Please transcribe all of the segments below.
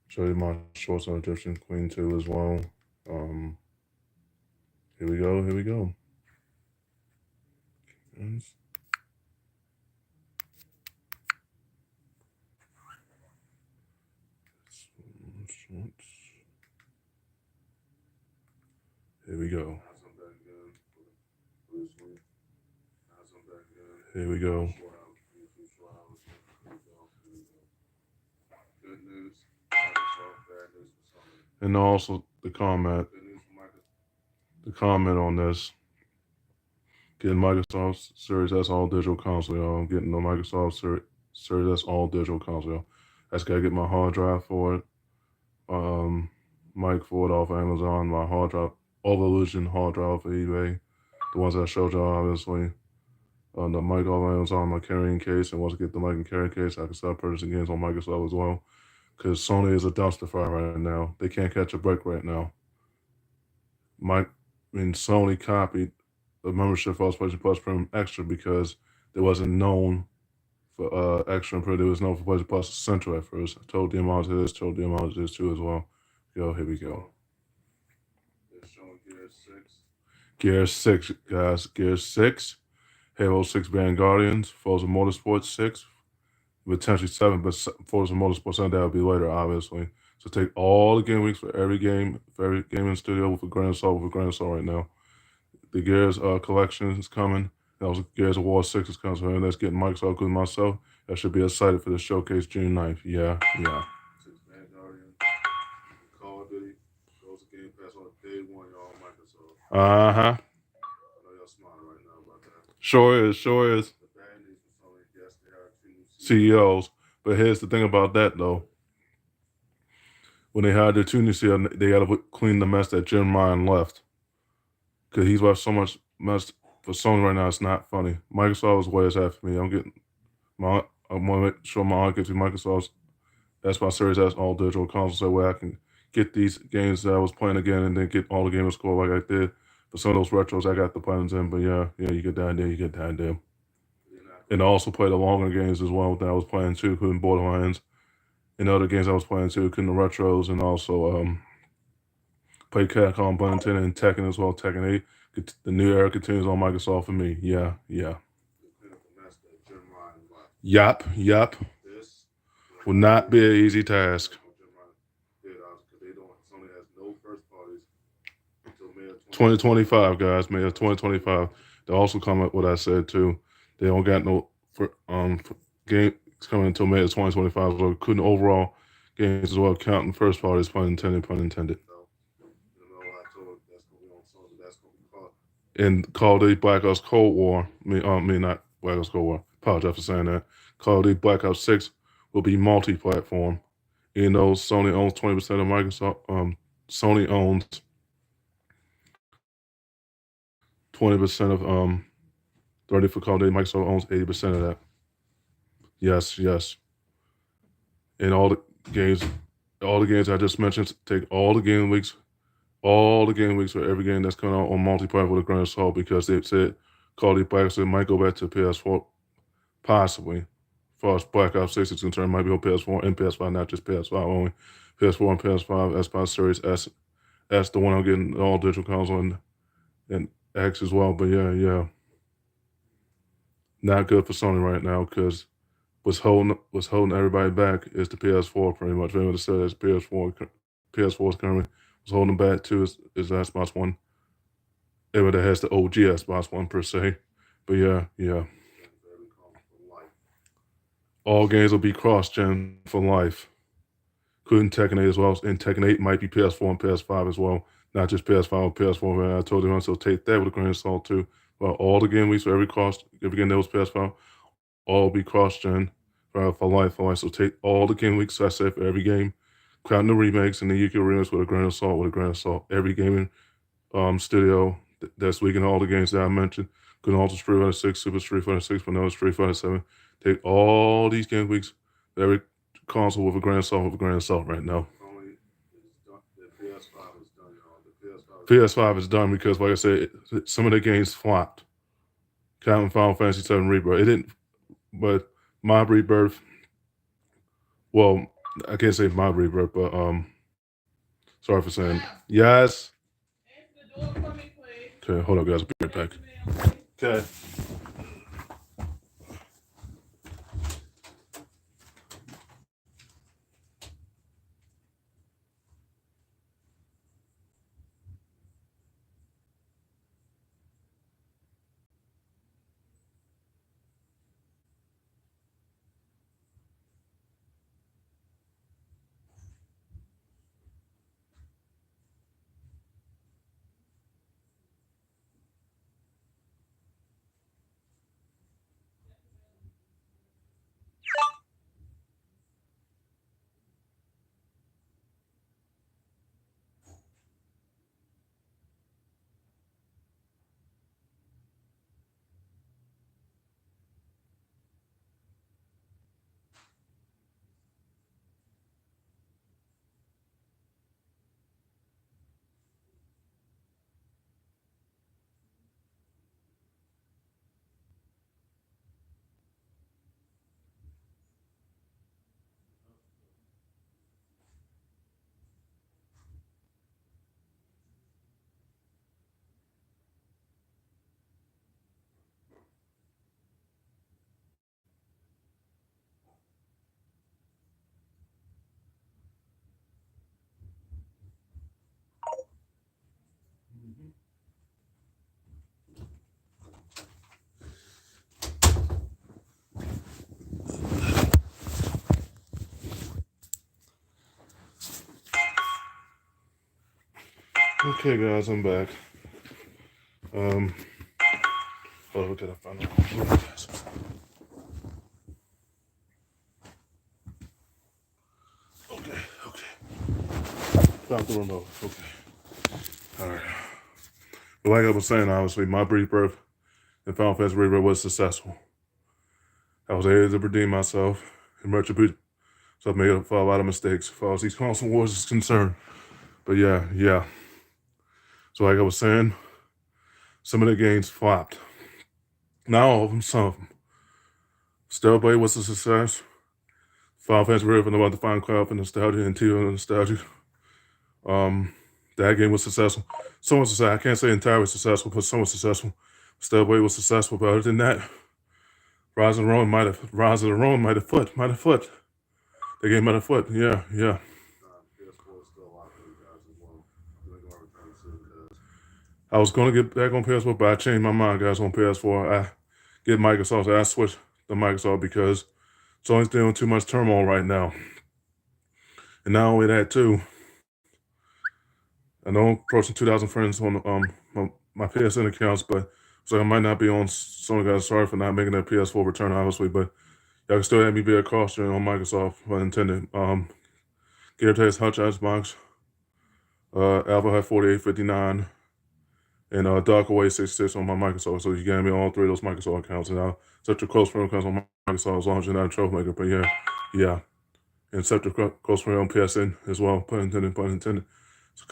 Show you my shorts on Egyptian Queen 2 as well. Here we go. Here we go. Yes. Shorts. Here we go. Here we go. And also the comment on this. Getting Microsoft Series S all digital console, y'all. I'm getting the Microsoft Series S all digital console, y'all. I just gotta get my hard drive for it. Mic for it off Amazon. My hard drive, Evolution hard drive for eBay. The ones I showed y'all, obviously. The mic off Amazon, my carrying case, and once I get the mic and carrying case, I can start purchasing games on Microsoft as well. Because Sony is a dumpster fire right now. They can't catch a break right now. Sony copied the membership for PlayStation Plus Premium Extra because it wasn't known for Extra and Premium. It was known for PlayStation Plus Central at first. I told the amount of this, told the amount of this too as well. Here we go. It's showing Gear 6. Gear 6, guys. Gear 6. Halo 6 Band Guardians. Forza Motorsport 6. Potentially 7, but Forza Motorsport 7, that'll be later, obviously. So take all the game weeks for every gaming studio with a grain of salt, right now. The Gears collection is coming. That was Gears of War 6 is coming. So let's get Microsoft, including myself. I should be excited for the showcase June 9th. Yeah. 6 Band Guardian, Call of Duty, goes to Game Pass on day one, y'all, Microsoft. I know y'all smiling right now about that. Sure is. The bad news for Sony, yes, they are 2 new CEOs. But here's the thing about that, though. When they hired their 2 new CEOs, they got to clean the mess that Jim Ryan left. Because he's left so much mess for Sony right now, it's not funny. Microsoft is where it's at for me. I want to make sure my aunt gets me Microsoft's Xbox Series S all digital console so where I can get these games that I was playing again and then get all the gamer score like I did. For some of those retros, I got the plans in, but yeah, you get that idea, And I also play the longer games as well that I was playing too, including Borderlands. And other games I was playing too, including the retros, and also play Capcom Bunton and Tekken as well, Tekken 8. The new era continues on Microsoft for me. Yeah. Yup. This will not be an easy task. 2025, guys. May of 2025. They also come up with what I said too. They don't got no games coming until May of 2025. So including overall games as well, counting first parties, pun intended. And Call of Duty Black Ops Cold War, not Black Ops Cold War, apologize for saying that. Call of Duty Black Ops 6 will be multi-platform. Even though Sony owns 20% of Microsoft, Sony owns 20% of 30 for Call of Duty. Microsoft owns 80% of that. Yes. And all the games I just mentioned, take all the game weeks for every game that's coming out on multiplayer with a grain of salt because they've said Call of Duty Black Ops might go back to PS4, possibly. As far as Black Ops 6 is concerned, might be on PS4 and PS5, not just PS5 only. PS4 and PS5, Xbox Series S, the one I'm getting all digital console and X as well. But yeah. Not good for Sony right now because what's holding everybody back is the PS4 pretty much. Everyone said it's PS4 is currently what's holding them back too is the Xbox One. Everybody that has the OG Xbox One per se. But yeah. All games will be cross-gen for life. Including Tekken 8 as well. And Tekken 8 might be PS4 and PS5 as well. Not just PS5 or PS4. And I told you, so take that with a grain of salt too. Well, all the game weeks for every game that was PS5, all will be cross-gen for life. So take all the game weeks, I said, for every game. Counting the remakes and the UK remakes with a grain of salt. Every gaming studio that's leaking all the games that I mentioned. Including Ultra Street Fighter 6, Super Street Fighter 6, Vanilla Street Fighter 7. Take all these game weeks, every console with a grain of salt right now. PS5 is done because, like I said, some of the games flopped. Counting Final Fantasy VII Rebirth. It didn't, but my Rebirth, well, I can't say my reverb, but sorry for saying yes. Okay, hold on, guys. I'll be right back. Okay. Okay, guys, I'm back. Hold on, did I find out? Okay, okay. Found the remote. Okay. All right. But like I was saying, obviously, my brief birth in Final Fantasy Rebirth was successful. I was able to redeem myself and retribution. So I made up for a lot of mistakes as far as these console wars is concerned. But yeah. So like I was saying, some of the games flopped. Not all of them, some of them. Stellblade was a success. Final Fantasy Rebirth about to find cloud for nostalgia and teal nostalgia. That game was successful. Someone successful. I can't say entirely successful, but somewhat successful. Stellblade was successful, but other than that, Rise of the Rome might have flipped. The game might have flipped. Yeah. I was gonna get back on PS4, but I changed my mind, guys. On PS4, I get Microsoft. So I switched to Microsoft because Sony's dealing too much turmoil right now, and not only that too. I know I'm approaching 2,000 friends on my PSN accounts, but so I might not be on Sony. Guys, sorry for not making that PS4 return, obviously, but y'all can still have me be a cost on Microsoft, unintended. Gear Test Hutch Xbox, Alpha Hut 4859. And Darkaway 66 on my Microsoft. So you got me on all three of those Microsoft accounts. And I'll set your close friend accounts on Microsoft as long as you're not a troublemaker. But yeah. And set your close friend on PSN as well. Pun intended. So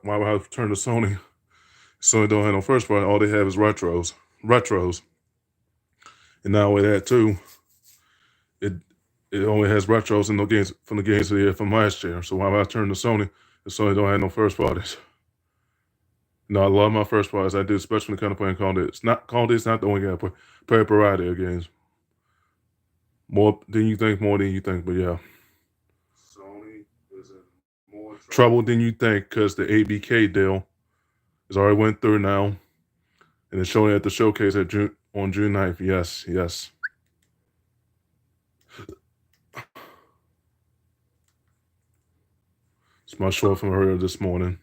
why would I turn to Sony? Sony don't have no first party. All they have is retros. And not only that too, it only has retros and no games from the games of the year from last year. So why would I turn to Sony if Sony don't have no first parties? No, I love my first parties. I do, especially when it comes to playing Call of Duty. Call of Duty's not the only game I play a variety of games. More than you think, but yeah. Sony is in more trouble than you think because the ABK deal has already went through now. And it's showing at the showcase on June 9th. Yes. It's my short from earlier this morning.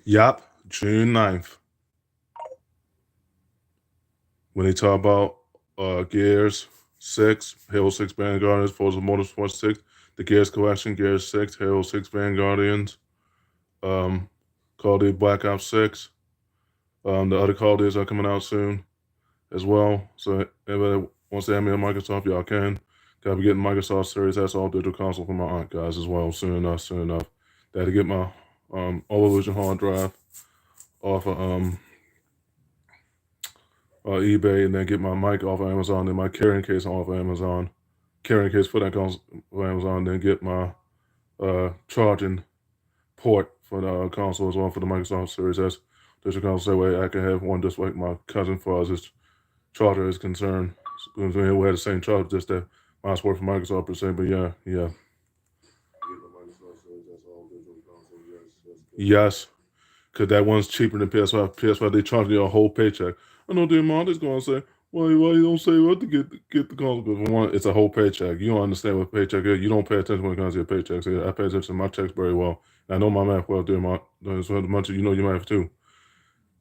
Yup, June 9th. When they talk about Gears 6, Halo 6 Vanguardians, Forza Motorsport 6, the Gears Collection, Gears 6, Halo 6 Vanguardians, Call of Duty Black Ops 6. The other Call of Duties are coming out soon as well. So everybody wants to have me on Microsoft, y'all can. Gotta be getting Microsoft Series S all digital console for my aunt, guys, as well. Soon enough. Gotta get my All Illusion hard drive off of eBay, and then get my mic off of Amazon, then my carrying case off of Amazon, carrying case for that console of Amazon, then get my charging port for the console as well for the Microsoft Series S. Digital console, that way I can have one just like my cousin as far as his charger is concerned. We had the same charger, just that mine's work for Microsoft per se, but yeah. Yes, because that one's cheaper than PS5. PS5, they charge you a whole paycheck. I know the amount is going to say, why you don't say what to get the console? But for one, it's a whole paycheck. You don't understand what paycheck is. You don't pay attention when it comes to your paychecks. I pay attention to my checks very well. And I know my math well, so much you know your math too.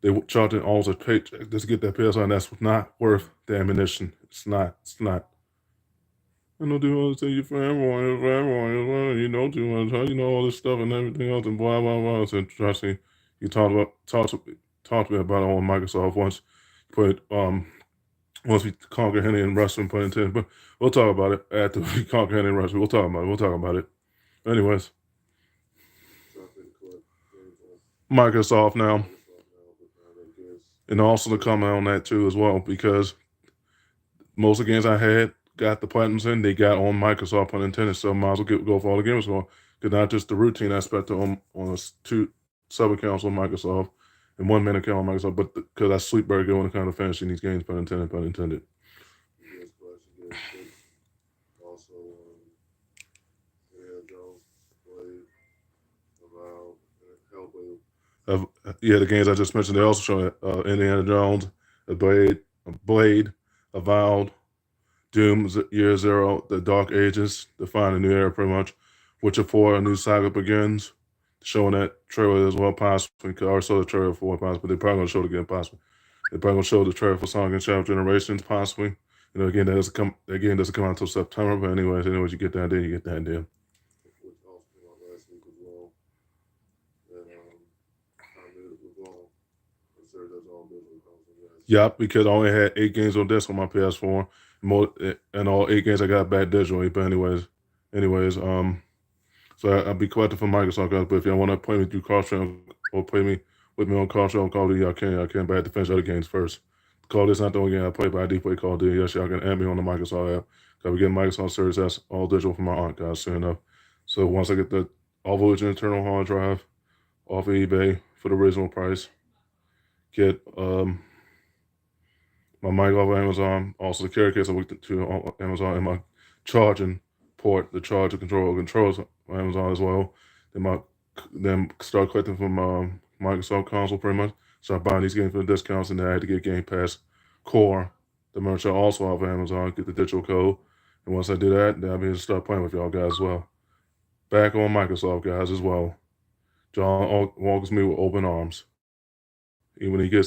They charging almost a paycheck just to get that PS5. That's not worth the ammunition. It's not. I know they want to say you're for everyone, you know too much, huh? You know all this stuff and everything else and blah blah blah. So trust me, you talk to me about it on Microsoft once. Put once we conquer Henny and Russell, put into, but we'll talk about it after we conquer Henny and Russell. We'll talk about it. Anyways, Microsoft now, and also to comment on that too as well, because most of the games I had got the platinums in, they got on Microsoft, pun intended. So I might as well go for all the games going. Because not just the routine aspect on two sub accounts on Microsoft and one main account on Microsoft, but because I sleep very good when it comes to finishing these games, pun intended. Yeah, the games I just mentioned, they also show Indiana Jones, Blade, Avowed, Doom, Year Zero, The Dark Ages, Define a New Era, pretty much. Witcher 4, A New Saga Begins, showing that trailer as well, possibly. I already saw the trailer for possibly, but they're probably going to show it again, possibly. They're probably going to show the trailer for Sonic and Shadow Generations, possibly. You know, again, that game doesn't come out until September, but anyways, you get that idea, Yep, because I only had 8 games on disc on my PS4, and all 8 games I got back digitally. But so I'll be collecting from Microsoft guys. But if y'all want to play me through Crosstrail or play me with me on Crosstrail and Call of Duty, I can. But I have to finish other games first. Call of Duty's not the only game I play, but I do play Call of Duty. Yes, y'all can add me on the Microsoft app. I'll be getting Microsoft Series S all digital from my aunt guys soon enough. So once I get the all original internal hard drive off of eBay for the original price, get my mic off of Amazon, also the carry case I looked to on Amazon, and my charging port, the charger controls on Amazon as well. Then start collecting from Microsoft console pretty much. Start buying these games for the discounts, and then I had to get Game Pass Core, the merch also off of Amazon, get the digital code. And once I do that, then I'll be able to start playing with y'all guys as well. Back on Microsoft guys as well. John welcomes me with open arms. Even when he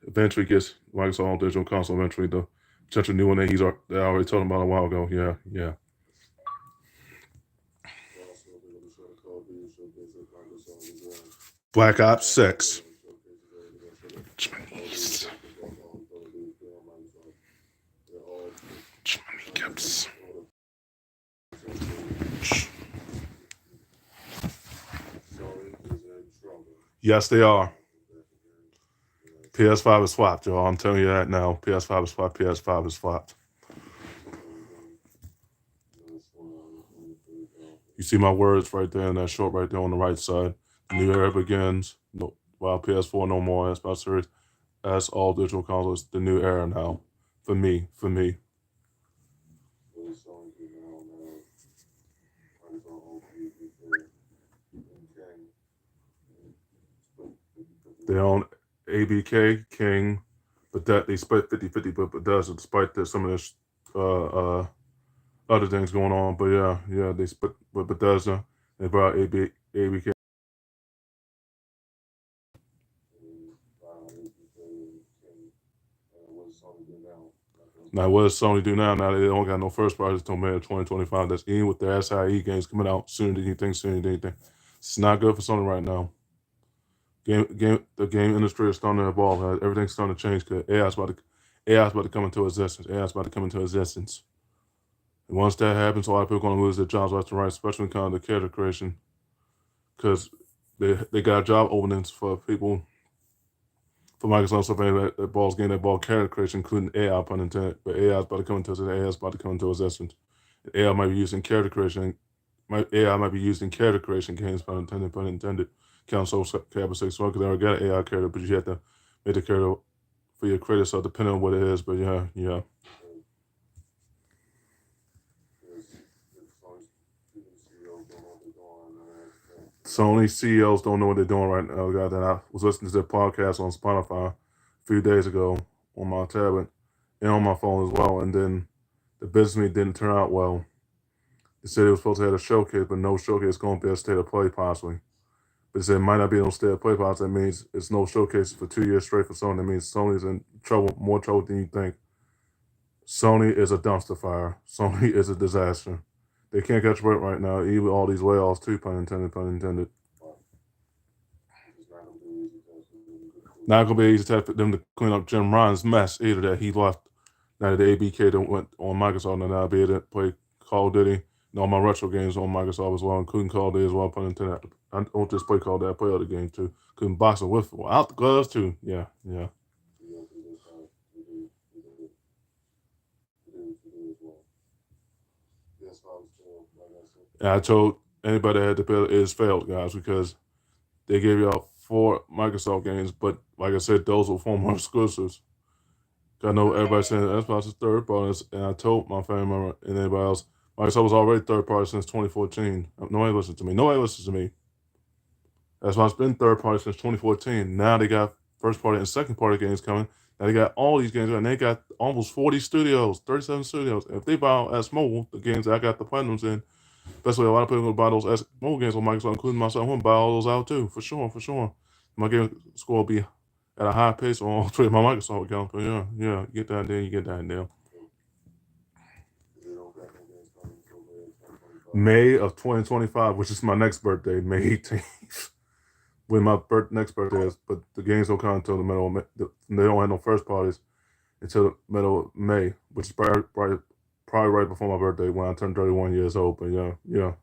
eventually gets Microsoft digital console, eventually the potential new one that I already told him about a while ago. Yeah. Black Ops 6. Jeez. Yes, they are. PS5 is flopped, y'all. I'm telling you that now. PS5 is flopped. PS5 is flopped. You see my words right there in that short right there on the right side. The new era begins. No, while PS4 no more. That's my series. That's all digital consoles. The new era now. For me. They own ABK, King, but that they split 50-50, but Bethesda, despite some of this other things going on. But yeah, they split with Bethesda. They brought ABK. Now, what does Sony do now? Now they don't got no first parties until May of 2025. That's even with their SIE games coming out sooner than you think. It's not good for Sony right now. The game industry is starting to evolve. Everything's starting to change because AI's about to come into existence. And once that happens, a lot of people are going to lose their jobs left and right, especially in kind of the character creation, because they got job openings for for Microsoft stuff, that ball's game, that ball character creation, including AI, pun intended. But AI is about to come into its AI is about to come into its essence. AI might be used in character creation. AI might be used in character creation games, pun intended, pun intended. Council Cabin 6 1, because they already got an AI character, but you have to make the character for your creator, so depending on what it is. But yeah. Sony CEOs don't know what they're doing right now. God, I was listening to their podcast on Spotify a few days ago on my tablet and on my phone as well. And then the business meeting didn't turn out well. They said it was supposed to have a showcase, but no showcase going to be a state of play possibly. But they said it might not be no state of play possibly. That means it's no showcase for 2 years straight for Sony. That means Sony's in trouble, more trouble than you think. Sony is a dumpster fire. Sony is a disaster. They can't catch work right now, even all these layoffs too, pun intended, pun intended. Not gonna be easy to for them to clean up Jim Ryan's mess either that he left. Now that the ABK that went on Microsoft, and I'll be able to play Call of Duty and all my retro games on Microsoft as well, including Call of Duty as well, pun intended. I don't just play Call of Duty, I play other games too. Couldn't box it with out the gloves too. Yeah. And I told anybody that had to pay it is failed, guys, because they gave you out 4 Microsoft games, but like I said, those were former exclusives. I know everybody saying Xbox is third party, and I told my family member and anybody else, Microsoft was already third party since 2014. Nobody listens to me. Nobody listens to me. Xbox been third party since 2014. Now they got first party and second party games coming. Now they got all these games, and they got almost 40 studios, 37 studios. If they buy S Mobile, the games that I got the platinums in, especially a lot of people going to buy those S Mobile games on Microsoft, including myself, I'm going to buy all those out too, for sure. My game score will be at a high pace on all 3 of my Microsoft accounts. But yeah, you get that deal. May of 2025, which is my next birthday, May 18th. When my next birthday is, but the games don't come until the middle of May. They don't have no first parties until the middle of May, which is probably right before my birthday when I turn 31 years old. But yeah.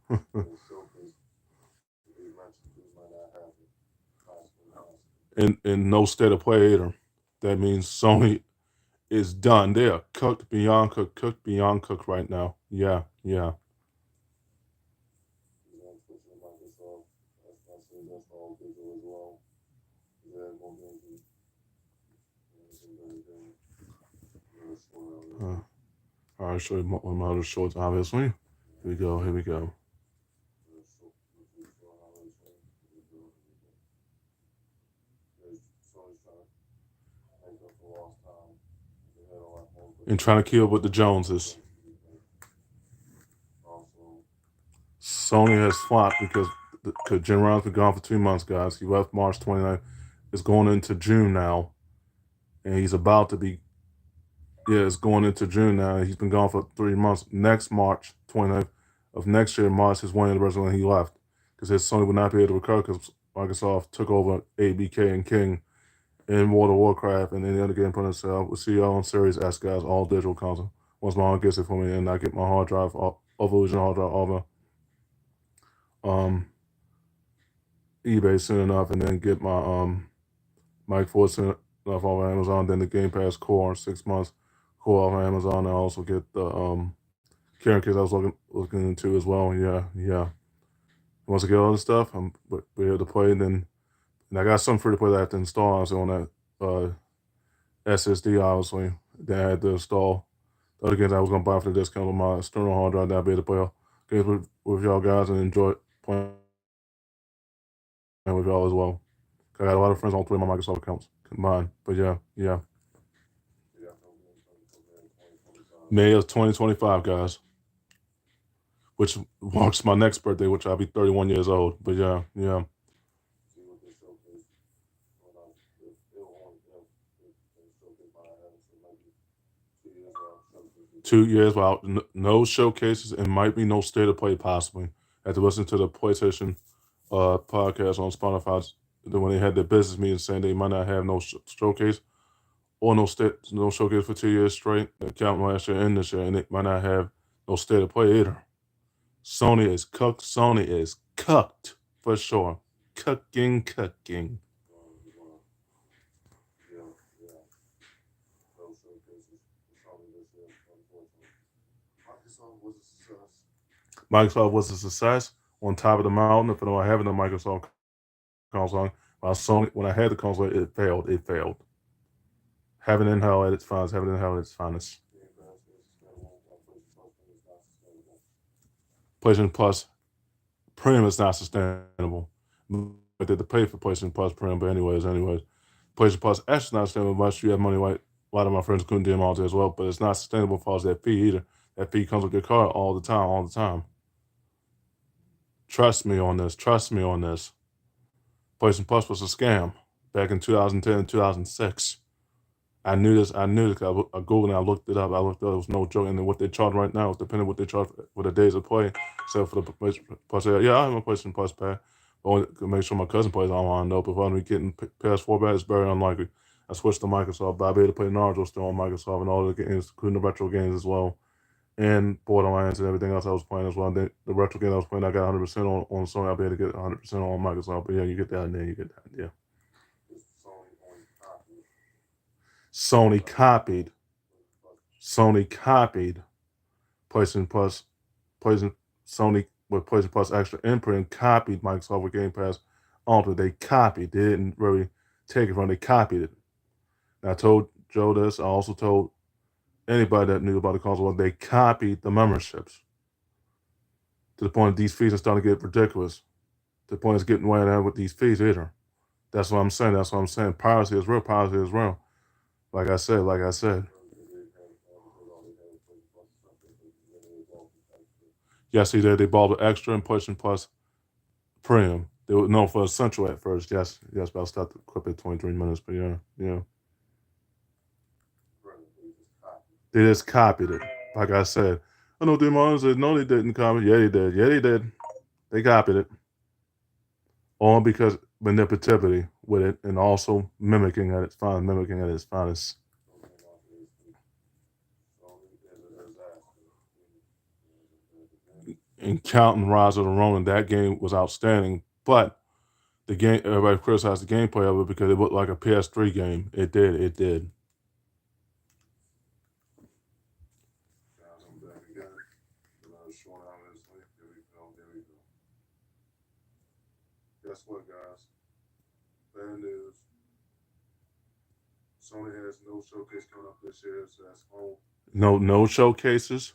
and no state of play either. That means Sony is done. They are cooked beyond cooked right now. Yeah. I'll show you one of my other shorts, obviously. Here we go. And trying to keep up with the Joneses. Sony has flopped because Jim Ryan's been gone for 2 months, guys. He left March 29th. It's going into June now. And he's about to be, it's going into June now. He's been gone for 3 months. Next March 29th of next year, March is 1 year anniversary when he left. Because his Sony would not be able to recover because Microsoft took over ABK and King and World of Warcraft and any other game put on sale. We'll see y'all on Series S, guys, all digital console. Once my aunt gets it for me and I get my hard drive, Evolution hard drive over eBay soon enough, and then get my Mike 4 soon enough off Amazon, then the Game Pass Core 6 months Core off Amazon. I also get the Karen Kids I was looking into as well. Yeah. Once I get all this stuff, we're here to play. And I got some free to play that I have to install. Obviously on that SSD, obviously. Then I had to install the other games I was gonna buy for the discount on my external hard drive. That I'll be able to play games with y'all guys and enjoy playing with y'all as well. I got a lot of friends on 3 of my Microsoft accounts combined. But yeah. May of 2025, guys. Which marks my next birthday, which I'll be 31 years old. But yeah. 2 years without no showcases and might be no state of play possibly. I had to listen to the PlayStation podcast on Spotify when they had their business meeting saying they might not have no showcase or no showcase for 2 years straight. Counting last year and this year, and it might not have no state of play either. Sony is cooked. Sony is cooked for sure. Cooking. Microsoft was a success on top of the mountain. If I don't have a Microsoft console, while Sony, when I had the console, it failed. It failed. Heaven and hell at its finest. Heaven and hell at its finest. PlayStation Plus Premium is not sustainable. But they had to pay for PlayStation Plus Premium, but anyways. PlayStation Plus Extra is not sustainable much. You have money like a lot of my friends couldn't do them all day as well, but it's not sustainable for us that fee either. That fee comes with your card all the time. Trust me on this. PlayStation Plus was a scam back in 2010 and 2006. I knew this. I Googled and I looked it up. It was no joke. And then what they charge right now is depending on what they charge for the days of play. Except for the PlayStation Plus. Yeah, I have a PlayStation Plus pack. But to make sure my cousin plays on-Lupe. If I'm getting PS4 back, it's very unlikely. I switched to Microsoft, but I'll be able to play Naruto still on Microsoft and all the games, including the retro games as well. And Borderlands and everything else I was playing as well. The retro game I was playing, I got 100% on Sony. I'll be able to get 100% on Microsoft. But yeah, you get that in there. You get that. Yeah. Sony copied PlayStation Plus, Sony with PlayStation Plus Extra and Premium copied Microsoft with Game Pass Ultimate. They copied. They didn't really take it from. They copied it. And I told Joe this. I also told anybody that knew about the console. They copied the memberships to the point that these fees are starting to get ridiculous. To the point it's getting way out with these fees either. That's what I'm saying. Piracy is real. Like I said. Yes, he did. They bought the Extra and PlayStation Plus Premium. They were known for Essential at first. Yes, but I'll stop the clip at 23 minutes. But yeah. They just copied it. Like I said. I know Demon said, no, they didn't copy. Yeah, they did. They copied it. All because manipulativity with it and also mimicking at its finest. And counting Rise of the Ronin, that game was outstanding. But the game, everybody criticized the gameplay of it because it looked like a PS3 game. It did. Guess what, guys? Bad news. Sony has no showcase coming up this year, so that's home. No showcases.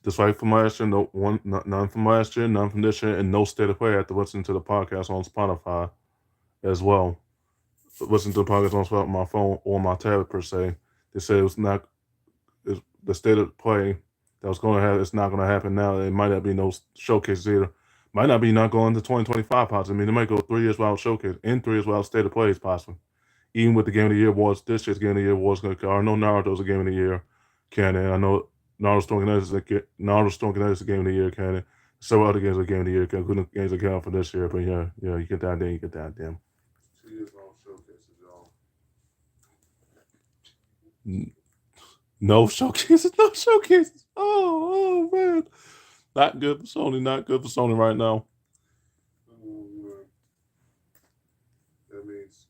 Just like from last year, none from last year, none from this year, and no state of play after listening to the podcast on Spotify as well. Listen to the podcast on Spotify on my phone or my tablet per se. They said the state of play that was going to happen. It's not going to happen now. It might not be no showcases either. Might not be not going to 2025 possibly. I mean, they might go 3 years without showcase, in 3 years without state of plays possibly. Even with the Game of the Year awards, this year's Game of the Year awards going to. I know Naruto's a Game of the Year candidate. I know Naruto Storm Connecticut is a Game of the Year candidate. Several other games are Game of the Year candidate, including games that count for this year. But yeah, you get that. Then you get that. Damn. 2 years without showcases, y'all. No showcases. Oh man. Not good for Sony right now. That means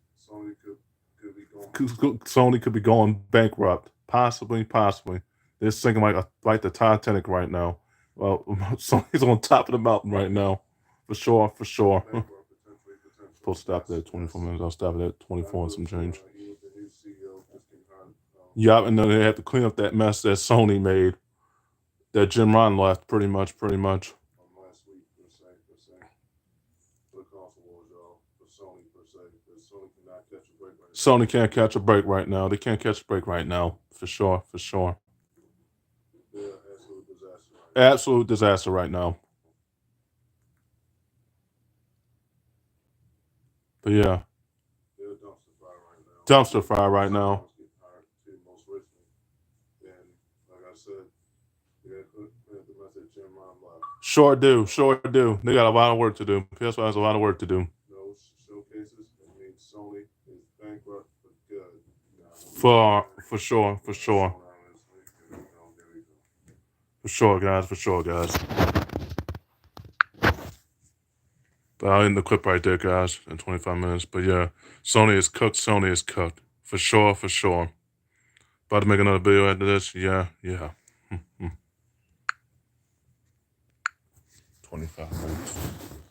Sony could be going bankrupt. Possibly. They're sinking like the Titanic right now. Well, Sony's on top of the mountain right now. For sure. Supposed to stop there at 24 minutes. I'll stop it at 24 and some change. Yeah, and then they have to clean up that mess that Sony made. That Jim Ryan left, pretty much. Sony can't catch a break right now. They can't catch a break right now, for sure. Absolute disaster right now. But yeah, dumpster fire right now. Sure do. They got a lot of work to do. PS5 has a lot of work to do. No showcases. That means Sony is bankrupt for good. For sure. For sure, guys. But I'll end the clip right there, guys, in 25 minutes. But yeah, Sony is cooked. For sure. About to make another video after this. Yeah. 25 minutes.